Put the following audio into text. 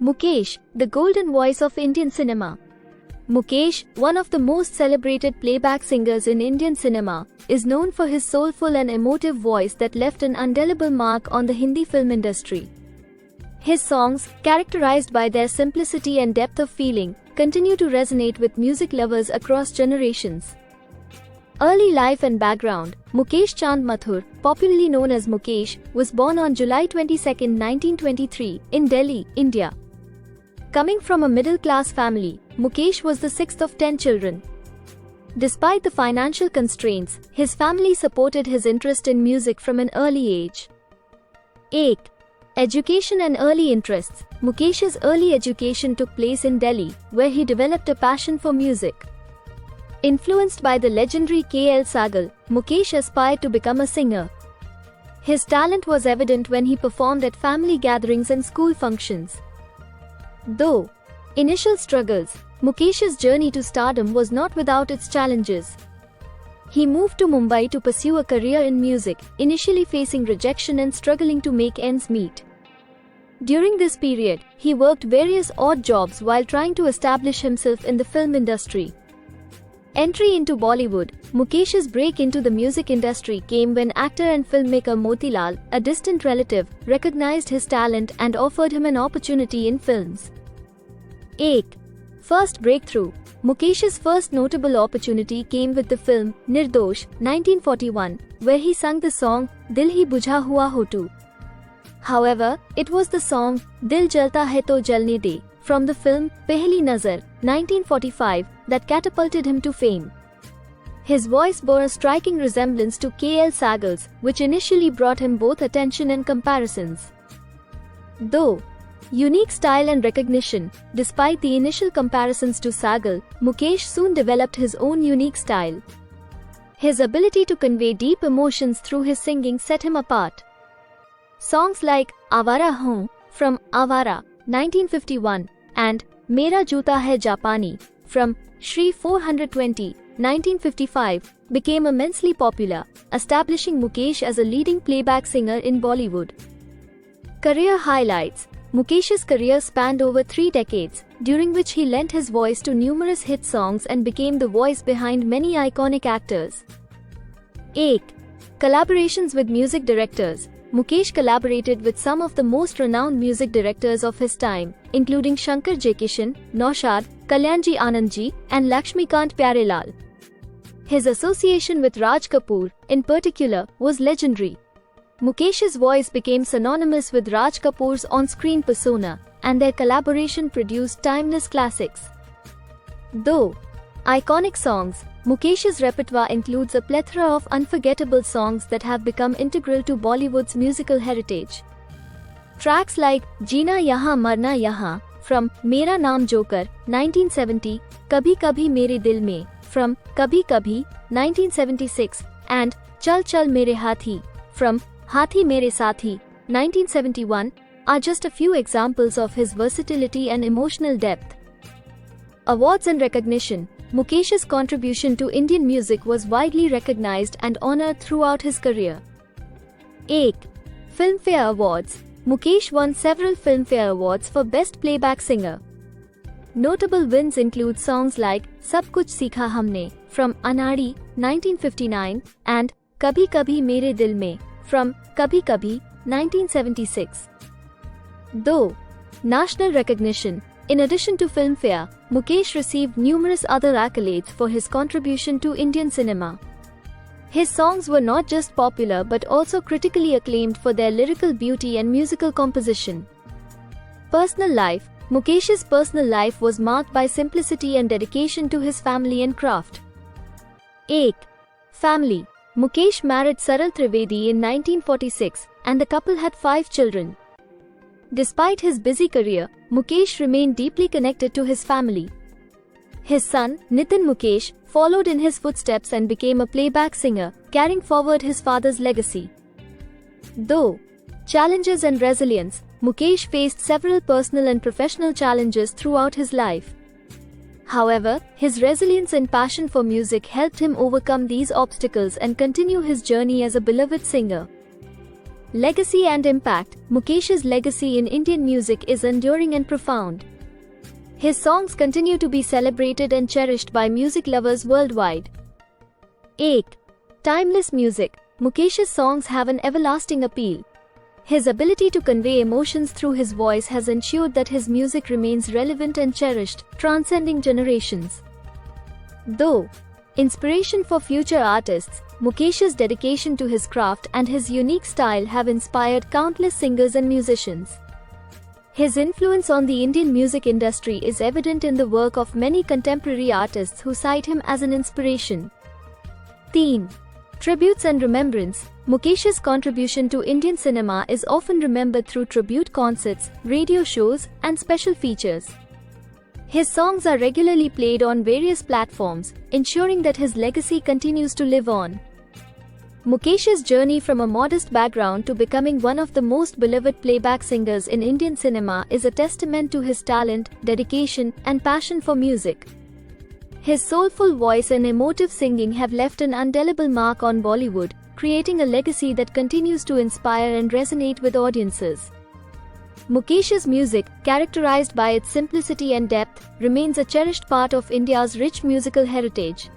Mukesh, the golden voice of Indian cinema. Mukesh, one of the most celebrated playback singers in Indian cinema, is known for his soulful and emotive voice that left an indelible mark on the Hindi film industry. His songs, characterized by their simplicity and depth of feeling, continue to resonate with music lovers across generations. Early life and background. Mukesh Chand Mathur, popularly known as Mukesh, was born on July 22, 1923, in Delhi, India. Coming from a middle-class family, Mukesh was the sixth of 10 children. Despite the financial constraints, his family supported his interest in music from an early age. 8. Education and early interests. Mukesh's early education took place in Delhi, where he developed a passion for music. Influenced by the legendary K.L. Sahgal, Mukesh aspired to become a singer. His talent was evident when he performed at family gatherings and school functions. Though initial struggles, Mukesh's journey to stardom was not without its challenges. He moved to Mumbai to pursue a career in music, initially facing rejection and struggling to make ends meet. During this period, he worked various odd jobs while trying to establish himself in the film industry. Entry into Bollywood. Mukesh's break into the music industry came when actor and filmmaker Motilal, a distant relative, recognized his talent and offered him an opportunity in films. 8. First breakthrough. Mukesh's first notable opportunity came with the film Nirdosh, 1941, where he sang the song Dil Hi Bujha Hua Ho Tu. However, it was the song Dil Jalta Hai To Jalne De from the film Pehli Nazar, 1945, that catapulted him to fame. His voice bore a striking resemblance to K.L. Sahgal's, which initially brought him both attention and comparisons. Though unique style and recognition. Despite the initial comparisons to Sahgal, Mukesh soon developed his own unique style. His ability to convey deep emotions through his singing set him apart. Songs like Awara Hoon from Awara, 1951, and Mera Joota Hai Japani from Shri 420, 1955, became immensely popular, establishing Mukesh as a leading playback singer in Bollywood. Career highlights. Mukesh's career spanned over 3 decades, during which he lent his voice to numerous hit songs and became the voice behind many iconic actors. 8. Collaborations with music directors. Mukesh collaborated with some of the most renowned music directors of his time, including Shankar Jaikishan, Naushad, Kalyanji Anandji, and Lakshmikant Pyarelal. His association with Raj Kapoor, in particular, was legendary. Mukesh's voice became synonymous with Raj Kapoor's on-screen persona, and their collaboration produced timeless classics. Though iconic songs, Mukesh's repertoire includes a plethora of unforgettable songs that have become integral to Bollywood's musical heritage. Tracks like Jeena Yahan Marna Yahan from Mera Naam Joker, 1970, Kabhi Kabhi Mere Dil Mein from Kabhi Kabhi, 1976, and Chal Chal Mere Hathi from Hathi Mere Saathi, 1971, are just a few examples of his versatility and emotional depth. Awards and recognition. Mukesh's contribution to Indian music was widely recognized and honored throughout his career. 8. Filmfare Awards. Mukesh won several Filmfare Awards for Best Playback Singer. Notable wins include songs like Sab Kuch Seekha Humne from Anari, 1959, and Kabhi Kabhi Mere Dil Mein from Kabhi Kabhi, 1976. Though national recognition. In addition to Filmfare, Mukesh received numerous other accolades for his contribution to Indian cinema. His songs were not just popular but also critically acclaimed for their lyrical beauty and musical composition. Personal life. Mukesh's personal life was marked by simplicity and dedication to his family and craft. 8. Family. Mukesh married Saral Trivedi in 1946, and the couple had 5 children. Despite his busy career, Mukesh remained deeply connected to his family. His son, Nitin Mukesh, followed in his footsteps and became a playback singer, carrying forward his father's legacy. Though challenges and resilience, Mukesh faced several personal and professional challenges throughout his life. However, his resilience and passion for music helped him overcome these obstacles and continue his journey as a beloved singer. Legacy and impact. Mukesh's legacy in Indian music is enduring and profound. His songs continue to be celebrated and cherished by music lovers worldwide. 8. Timeless music. Mukesh's songs have an everlasting appeal. His ability to convey emotions through his voice has ensured that his music remains relevant and cherished, transcending generations. Though inspiration for future artists, Mukesh's dedication to his craft and his unique style have inspired countless singers and musicians. His influence on the Indian music industry is evident in the work of many contemporary artists who cite him as an inspiration. Theme: Tributes and Remembrance. Mukesh's contribution to Indian cinema is often remembered through tribute concerts, radio shows, and special features. His songs are regularly played on various platforms, ensuring that his legacy continues to live on. Mukesh's journey from a modest background to becoming one of the most beloved playback singers in Indian cinema is a testament to his talent, dedication, and passion for music. His soulful voice and emotive singing have left an indelible mark on Bollywood, creating a legacy that continues to inspire and resonate with audiences. Mukesh's music, characterized by its simplicity and depth, remains a cherished part of India's rich musical heritage.